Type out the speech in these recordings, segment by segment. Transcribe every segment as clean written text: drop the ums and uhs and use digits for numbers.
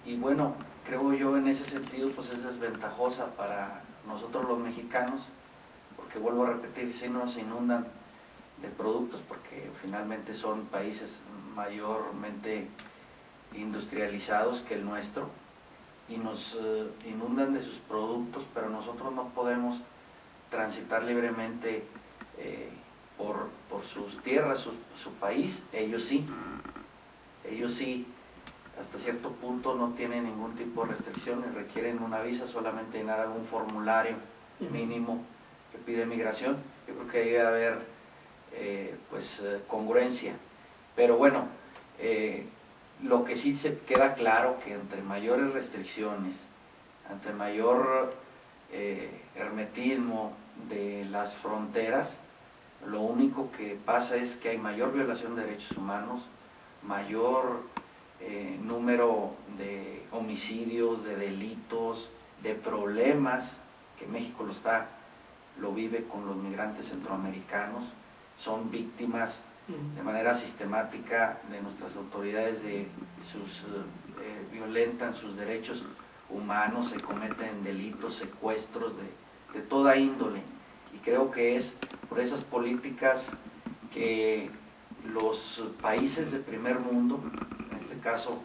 y bueno, creo yo en ese sentido pues es desventajosa para nosotros los mexicanos, porque vuelvo a repetir, si nos inundan de productos, porque finalmente son países mayormente industrializados que el nuestro, y nos inundan de sus productos, pero nosotros no podemos transitar libremente por sus tierras, su país. Ellos sí, hasta cierto punto no tienen ningún tipo de restricciones, requieren una visa, solamente llenar algún formulario mínimo que pide migración. Yo creo que ahí debe haber congruencia, pero bueno, lo que sí se queda claro que entre mayores restricciones, entre mayor hermetismo de las fronteras, lo único que pasa es que hay mayor violación de derechos humanos, mayor número de homicidios, de delitos, de problemas, que México lo vive con los migrantes centroamericanos. Son víctimas de manera sistemática de nuestras autoridades, violentan sus derechos humanos, se cometen delitos, secuestros de toda índole, y creo que es por esas políticas que los países de primer mundo, en este caso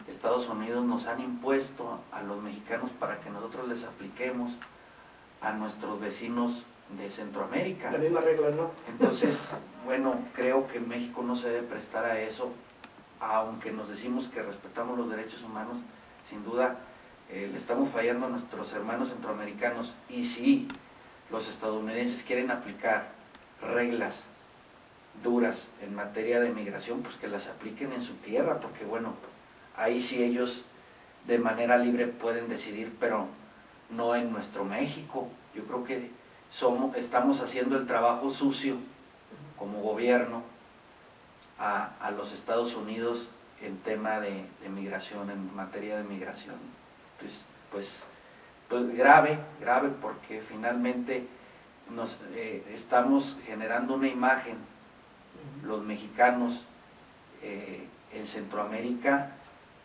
Estados Unidos, nos han impuesto a los mexicanos para que nosotros les apliquemos a nuestros vecinos de Centroamérica. La misma regla, ¿no? Entonces, bueno, creo que México no se debe prestar a eso, aunque nos decimos que respetamos los derechos humanos, sin duda le estamos fallando a nuestros hermanos centroamericanos. Y si los estadounidenses quieren aplicar reglas duras en materia de migración, pues que las apliquen en su tierra, porque bueno, ahí sí ellos de manera libre pueden decidir, pero no en nuestro México. Yo creo que estamos haciendo el trabajo sucio como gobierno a los Estados Unidos en tema de migración, en materia de migración. Entonces, pues grave, porque finalmente nos estamos generando una imagen, los mexicanos en Centroamérica,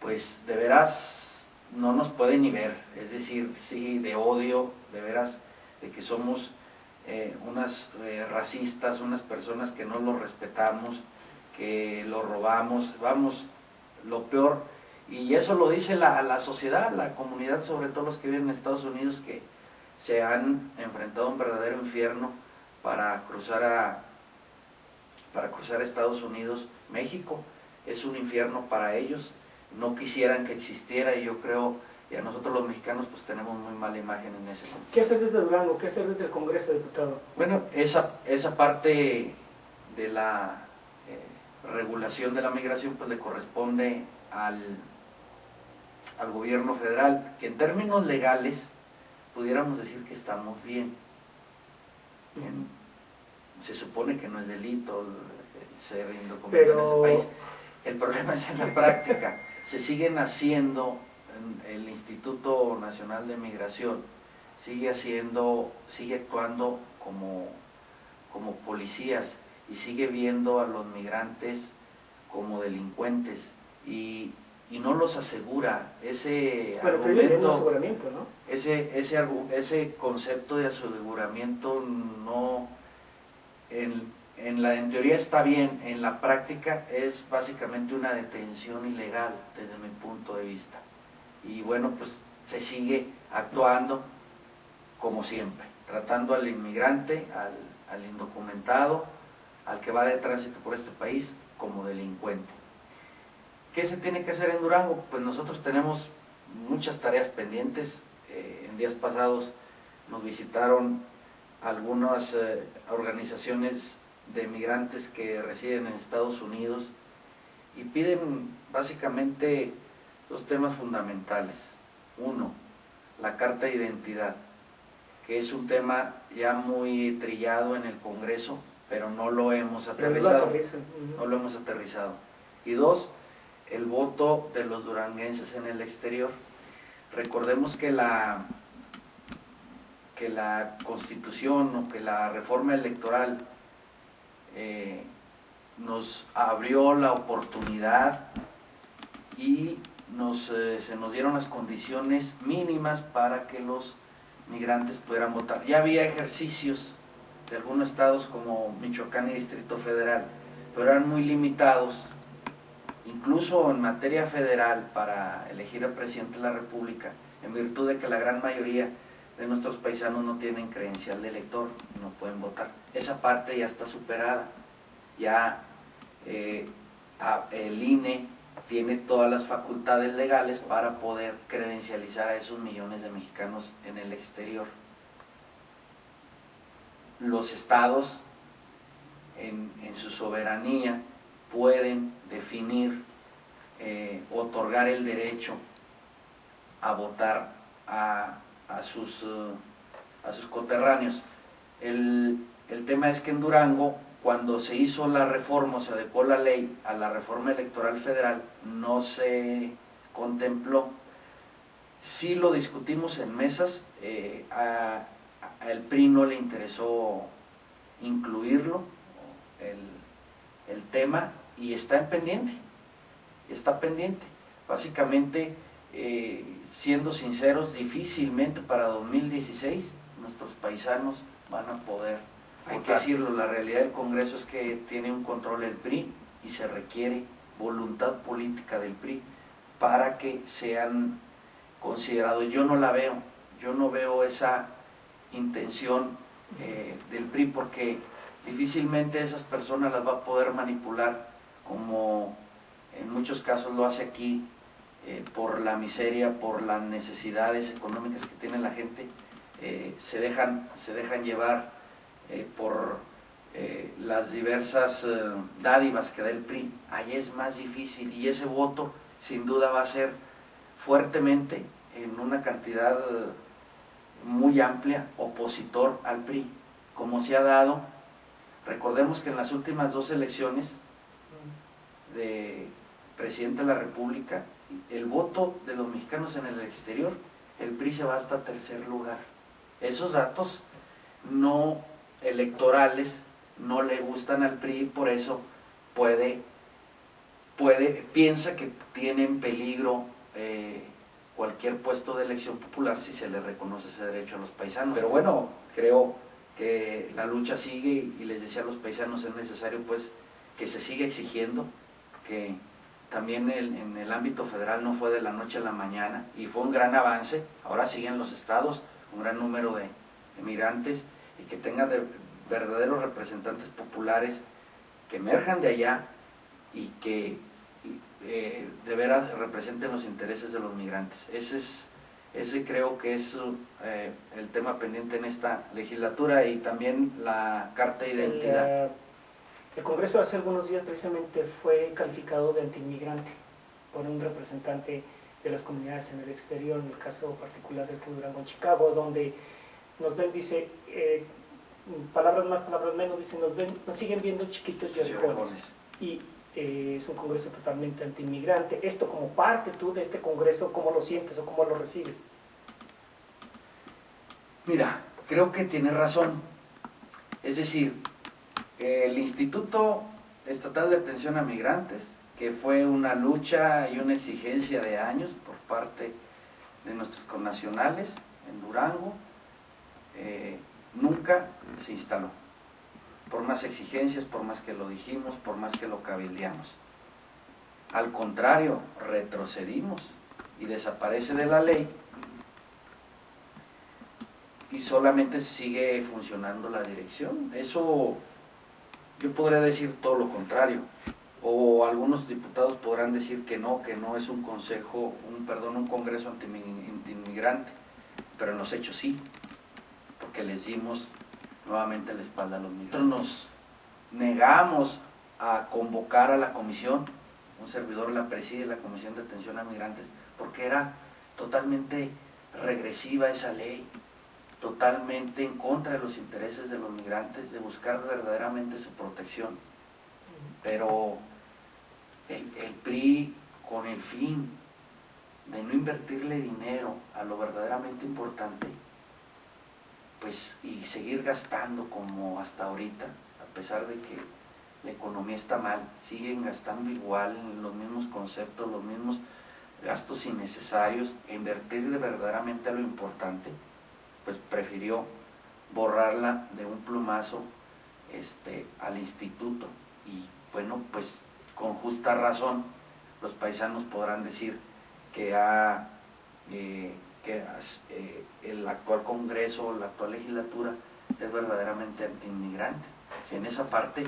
pues de veras no nos pueden ni ver, es decir, sí, de odio, de veras, de que somos unas racistas, unas personas que no lo respetamos, que lo robamos, vamos, lo peor. Y eso lo dice la sociedad, la comunidad, sobre todo los que viven en Estados Unidos, que se han enfrentado a un verdadero infierno para cruzar a Estados Unidos. México es un infierno para ellos, no quisieran que existiera, y yo creo, y a nosotros los mexicanos pues tenemos muy mala imagen en ese sentido. ¿Qué hacer desde Durango? ¿Qué hacer desde el Congreso, diputado? Bueno, esa parte de la regulación de la migración pues le corresponde al gobierno federal, que en términos legales pudiéramos decir que estamos bien. Se supone que no es delito ser indocumentado en este país. El problema es en la práctica. Se siguen haciendo, el Instituto Nacional de Migración sigue actuando como policías, y sigue viendo a los migrantes como delincuentes, y no los asegura. Ese argumento, aseguramiento, ¿no? ese concepto de aseguramiento no, en teoría está bien, en la práctica es básicamente una detención ilegal desde mi punto de vista. Y bueno, pues se sigue actuando como siempre, tratando al inmigrante, al indocumentado, al que va de tránsito por este país, como delincuente. ¿Qué se tiene que hacer en Durango? Pues nosotros tenemos muchas tareas pendientes. En días pasados nos visitaron algunas organizaciones de migrantes que residen en Estados Unidos y piden básicamente dos temas fundamentales. Uno, la carta de identidad, que es un tema ya muy trillado en el Congreso, pero no lo hemos aterrizado. No lo hemos aterrizado. Y dos, el voto de los duranguenses en el exterior. Recordemos que la Constitución o que la reforma electoral nos abrió la oportunidad y se nos dieron las condiciones mínimas para que los migrantes pudieran votar. Ya había ejercicios de algunos estados como Michoacán y Distrito Federal, pero eran muy limitados, incluso en materia federal, para elegir al presidente de la República, en virtud de que la gran mayoría de nuestros paisanos no tienen credencial de elector, no pueden votar. Esa parte ya está superada, ya el INE tiene todas las facultades legales para poder credencializar a esos millones de mexicanos en el exterior. Los estados, en su soberanía, pueden definir, otorgar el derecho a votar a sus coterráneos. El tema es que en Durango, cuando se hizo la reforma, se adecuó la ley a la reforma electoral federal, no se contempló. Sí lo discutimos en mesas, al PRI no le interesó incluirlo, el tema, y está pendiente. Básicamente, siendo sinceros, difícilmente para 2016 nuestros paisanos van a poder. Hay que decirlo, la realidad del Congreso es que tiene un control el PRI y se requiere voluntad política del PRI para que sean considerados. Yo no la veo, yo no veo esa intención del PRI, porque difícilmente esas personas las va a poder manipular, como en muchos casos lo hace aquí, por la miseria, por las necesidades económicas que tiene la gente. Se dejan llevar por las diversas dádivas que da el PRI. Ahí es más difícil, y ese voto sin duda va a ser fuertemente, en una cantidad muy amplia, opositor al PRI, como se ha dado. Recordemos que en las últimas 2 elecciones de presidente de la República, el voto de los mexicanos en el exterior, el PRI se va hasta 3er lugar. Esos datos no electorales no le gustan al PRI, por eso piensa que tiene en peligro cualquier puesto de elección popular si se le reconoce ese derecho a los paisanos. Pero bueno, creo que la lucha sigue, y les decía a los paisanos, es necesario pues que se siga exigiendo, que también en el ámbito federal no fue de la noche a la mañana, y fue un gran avance. Ahora siguen los estados, un gran número de migrantes, y que tengan verdaderos representantes populares que emerjan de allá y que de veras representen los intereses de los migrantes. Ese creo que es el tema pendiente en esta legislatura, y también la Carta de Identidad. El Congreso hace algunos días precisamente fue calificado de antiinmigrante por un representante de las comunidades en el exterior, en el caso particular del Durango, en Chicago, donde nos ven, dice, palabras más, palabras menos, dice, nos siguen viendo chiquitos y orejones. Y es un Congreso totalmente antiinmigrante. Esto, como parte tú de este Congreso, ¿cómo lo sientes o cómo lo recibes? Mira, creo que tiene razón. Es decir, el Instituto Estatal de Atención a Migrantes, que fue una lucha y una exigencia de años por parte de nuestros connacionales en Durango, nunca se instaló. Por más exigencias, por más que lo dijimos, por más que lo cabildeamos. Al contrario, retrocedimos y desaparece de la ley, y solamente sigue funcionando la dirección. Eso yo podría decir todo lo contrario, o algunos diputados podrán decir que no es un un Congreso antiinmigrante, pero en los hechos sí, porque les dimos nuevamente la espalda a los migrantes. Nos negamos a convocar a la comisión, un servidor la preside, la Comisión de Atención a Migrantes, porque era totalmente regresiva esa ley, totalmente en contra de los intereses de los migrantes, de buscar verdaderamente su protección. Pero el PRI, con el fin de no invertirle dinero a lo verdaderamente importante, pues, y seguir gastando como hasta ahorita, a pesar de que la economía está mal, siguen gastando igual en los mismos conceptos, los mismos gastos innecesarios e invertir verdaderamente a lo importante, pues prefirió borrarla de un plumazo al instituto. Y bueno, pues con justa razón los paisanos podrán decir que el actual Congreso, la actual legislatura es verdaderamente antiinmigrante. Si en esa parte,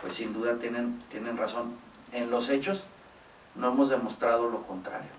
pues sin duda tienen razón. En los hechos no hemos demostrado lo contrario.